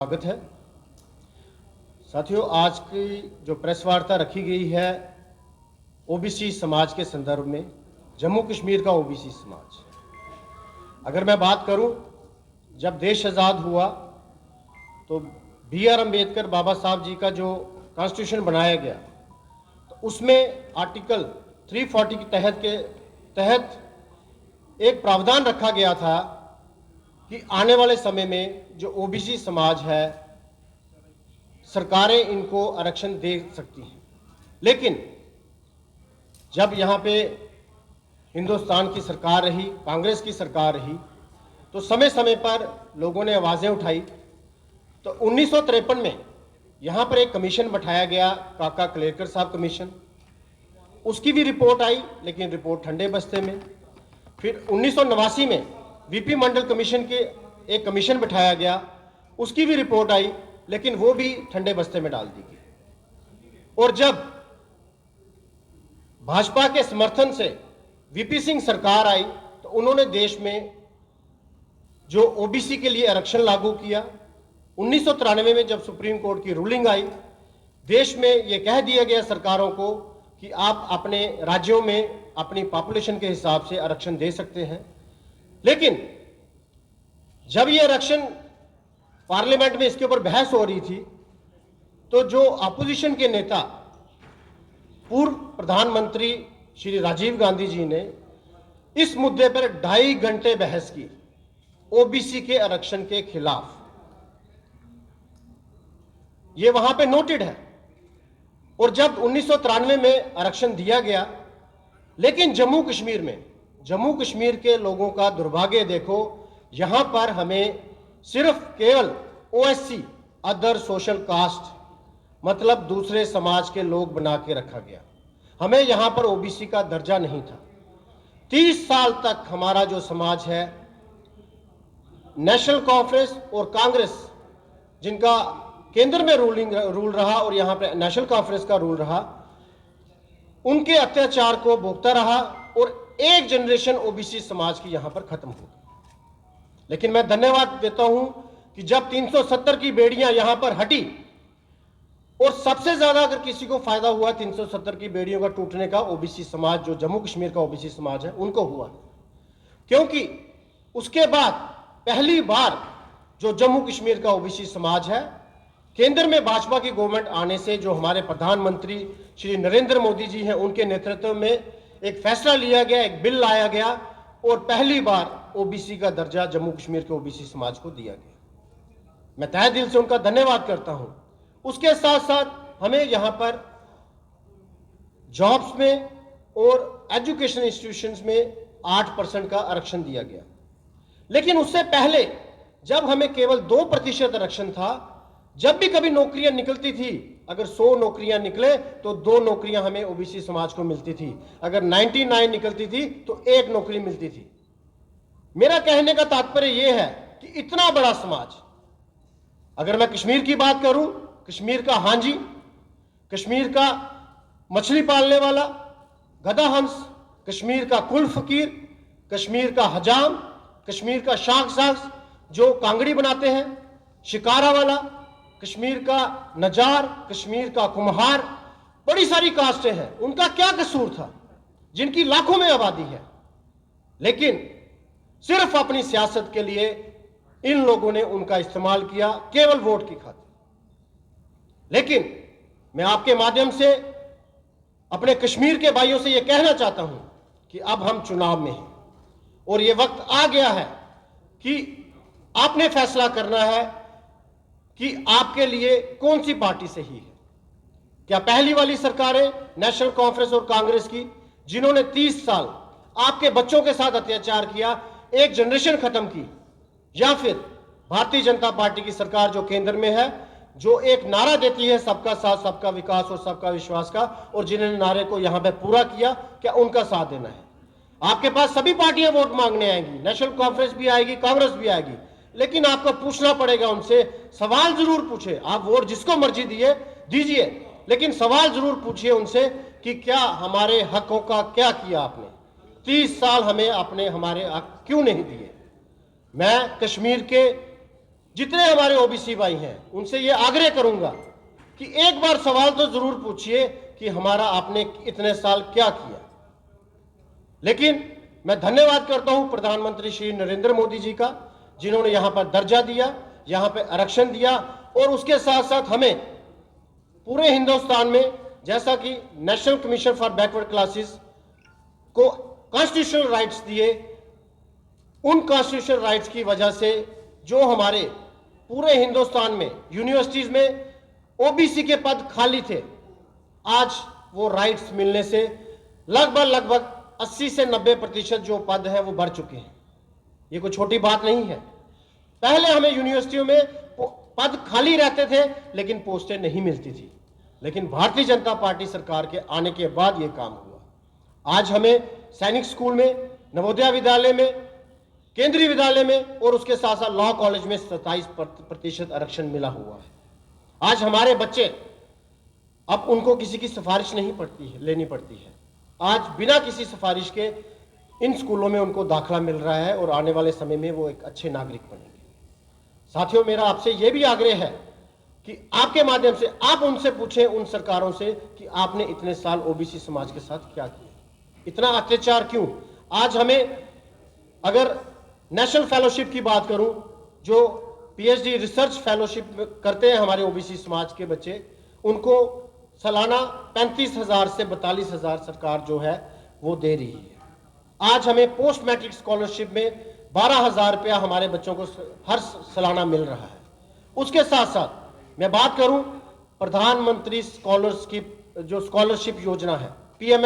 स्वागत है। साथियों, आज की जो प्रेस वार्ता रखी गई है ओबीसी समाज के संदर्भ में, जम्मू कश्मीर का ओबीसी समाज, अगर मैं बात करूं, जब देश आज़ाद हुआ तो BR अम्बेडकर बाबा साहब जी का जो कॉन्स्टिट्यूशन बनाया गया, तो उसमें आर्टिकल 340 के तहत एक प्रावधान रखा गया था कि आने वाले समय में जो ओबीसी समाज है, सरकारें इनको आरक्षण दे सकती हैं। लेकिन जब यहाँ पे हिंदुस्तान की सरकार रही, कांग्रेस की सरकार रही, तो समय समय पर लोगों ने आवाज़ें उठाई। तो 1953 में यहाँ पर एक कमीशन बैठाया गया, काका कलेरकर साहब कमीशन। उसकी भी रिपोर्ट आई, लेकिन रिपोर्ट ठंडे बस्ते में। फिर 1989 में VP मंडल कमीशन के एक कमीशन बैठाया गया, उसकी भी रिपोर्ट आई, लेकिन वो भी ठंडे बस्ते में डाल दी गई। और जब भाजपा के समर्थन से VP सिंह सरकार आई, तो उन्होंने देश में जो ओबीसी के लिए आरक्षण लागू किया। 1993 में जब सुप्रीम कोर्ट की रूलिंग आई, देश में ये कह दिया गया सरकारों को कि आप अपने राज्यों में अपनी पॉपुलेशन के हिसाब से आरक्षण दे सकते हैं। लेकिन जब ये आरक्षण पार्लियामेंट में इसके ऊपर बहस हो रही थी, तो जो अपोजिशन के नेता पूर्व प्रधानमंत्री श्री राजीव गांधी जी ने इस मुद्दे पर 2.5 घंटे बहस की, ओबीसी के आरक्षण के खिलाफ। ये वहां पे नोटेड है। और जब 1993 में आरक्षण दिया गया, लेकिन जम्मू कश्मीर के लोगों का दुर्भाग्य देखो, यहां पर हमें सिर्फ केवल OSC, अदर सोशल कास्ट, मतलब दूसरे समाज के लोग बना के रखा गया। हमें यहां पर ओबीसी का दर्जा नहीं था। 30 साल तक हमारा जो समाज है, नेशनल कॉन्फ्रेंस और कांग्रेस, जिनका केंद्र में रूल रहा और यहां पर नेशनल कॉन्फ्रेंस का रूल रहा, उनके अत्याचार को भोगता रहा और एक जनरेशन ओबीसी समाज की यहां पर खत्म हो गई। लेकिन मैं धन्यवाद देता हूं कि जब 370 की बेड़ियां यहां पर हटी, और सबसे ज्यादा अगर किसी को फायदा हुआ 370 की बेड़ियों का टूटने का, ओबीसी समाज, जो जम्मू कश्मीर का ओबीसी समाज है, उनको हुआ। क्योंकि उसके बाद पहली बार जो जम्मू कश्मीर का ओबीसी समाज है, केंद्र में भाजपा की गवर्नमेंट आने से, जो हमारे प्रधानमंत्री श्री नरेंद्र मोदी जी हैं, उनके नेतृत्व में एक फैसला लिया गया, एक बिल लाया गया, और पहली बार ओबीसी का दर्जा जम्मू कश्मीर के ओबीसी समाज को दिया गया। मैं तहे दिल से उनका धन्यवाद करता हूं। उसके साथ साथ हमें यहां पर जॉब्स में और एजुकेशन इंस्टीट्यूशंस में 8% का आरक्षण दिया गया। लेकिन उससे पहले जब हमें केवल 2% आरक्षण था, जब भी कभी नौकरियां निकलती थी, अगर 100 नौकरियां निकले तो 2 नौकरियां हमें ओबीसी समाज को मिलती थी। अगर 99 निकलती थी तो 1 नौकरी मिलती थी। मेरा कहने का तात्पर्य यह है कि इतना बड़ा समाज, अगर मैं कश्मीर की बात करूं, कश्मीर का हांजी, कश्मीर का मछली पालने वाला, गधा हंस, कश्मीर का कुल फकीर, कश्मीर का हजाम, कश्मीर का शाख साज जो कांगड़ी बनाते हैं, शिकारा वाला, कश्मीर का नजार, कश्मीर का कुम्हार, बड़ी सारी कास्टें हैं। उनका क्या कसूर था, जिनकी लाखों में आबादी है? लेकिन सिर्फ अपनी सियासत के लिए इन लोगों ने उनका इस्तेमाल किया, केवल वोट की खातिर। लेकिन मैं आपके माध्यम से अपने कश्मीर के भाइयों से यह कहना चाहता हूं कि अब हम चुनाव में हैं और यह वक्त आ गया है कि आपने फैसला करना है कि आपके लिए कौन सी पार्टी सही है। क्या पहली वाली सरकारें नेशनल कॉन्फ्रेंस और कांग्रेस की, जिन्होंने 30 साल आपके बच्चों के साथ अत्याचार किया, एक जनरेशन खत्म की, या फिर भारतीय जनता पार्टी की सरकार जो केंद्र में है, जो एक नारा देती है सबका साथ, सबका विकास और सबका विश्वास का, और जिन्होंने नारे को यहां पे पूरा किया, क्या उनका साथ देना है? आपके पास सभी पार्टियां वोट मांगने आएंगी, नेशनल कॉन्फ्रेंस भी आएगी, कांग्रेस भी आएगी, लेकिन आपको पूछना पड़ेगा उनसे, सवाल जरूर पूछे। आप वोट जिसको मर्जी दीजिए, लेकिन सवाल जरूर पूछिए उनसे कि क्या हमारे हकों का क्या किया आपने? 30 साल हमें हमारे हक क्यों नहीं दिए? मैं कश्मीर के जितने हमारे ओबीसी भाई हैं उनसे ये आग्रह करूंगा कि एक बार सवाल तो जरूर पूछिए कि हमारा आपने इतने साल क्या किया। लेकिन मैं धन्यवाद करता हूं प्रधानमंत्री श्री नरेंद्र मोदी जी का, जिन्होंने यहां पर दर्जा दिया, यहां पर आरक्षण दिया, और उसके साथ साथ हमें पूरे हिंदुस्तान में, जैसा कि national commission for backward classes को कॉन्स्टिट्यूशनल राइट्स दिए, उन कॉन्स्टिट्यूशनल राइट्स की वजह से जो हमारे पूरे हिंदुस्तान में यूनिवर्सिटीज में ओबीसी के पद खाली थे, आज वो राइट्स मिलने से लगभग 80 से 90% जो पद है वो बढ़ चुके हैं। ये कोई छोटी बात नहीं है। पहले हमें यूनिवर्सिटियों में पद खाली रहते थे लेकिन पोस्टें नहीं मिलती थी, लेकिन भारतीय जनता पार्टी सरकार के आने के बाद ये काम हुआ। आज हमें सैनिक स्कूल में, नवोदय विद्यालय में, केंद्रीय विद्यालय में और उसके साथ साथ लॉ कॉलेज में 27% आरक्षण मिला हुआ है। आज हमारे बच्चे, अब उनको किसी की सिफारिश नहीं लेनी पड़ती है। आज बिना किसी सिफारिश के इन स्कूलों में उनको दाखिला मिल रहा है और आने वाले समय में वो एक अच्छे नागरिक बनेंगे। साथियों, मेरा आपसे यह भी आग्रह है कि आपके माध्यम से आप उनसे पूछें, उन सरकारों से, कि आपने इतने साल ओबीसी समाज के साथ क्या किया, इतना अत्याचार क्यों। आज हमें, अगर नेशनल फेलोशिप की बात करूं, जो पीएचडी रिसर्च फेलोशिप करते हैं हमारे ओबीसी समाज के बच्चे, उनको सालाना 35,000 से 42,000 सरकार जो है वो दे रही है। आज हमें पोस्ट मैट्रिक स्कॉलरशिप में 12,000 रुपया हमारे बच्चों को हर सालाना मिल रहा है। उसके साथ साथ मैं बात करूं प्रधानमंत्री स्कॉलरशिप, जो स्कॉलरशिप योजना है, पीएम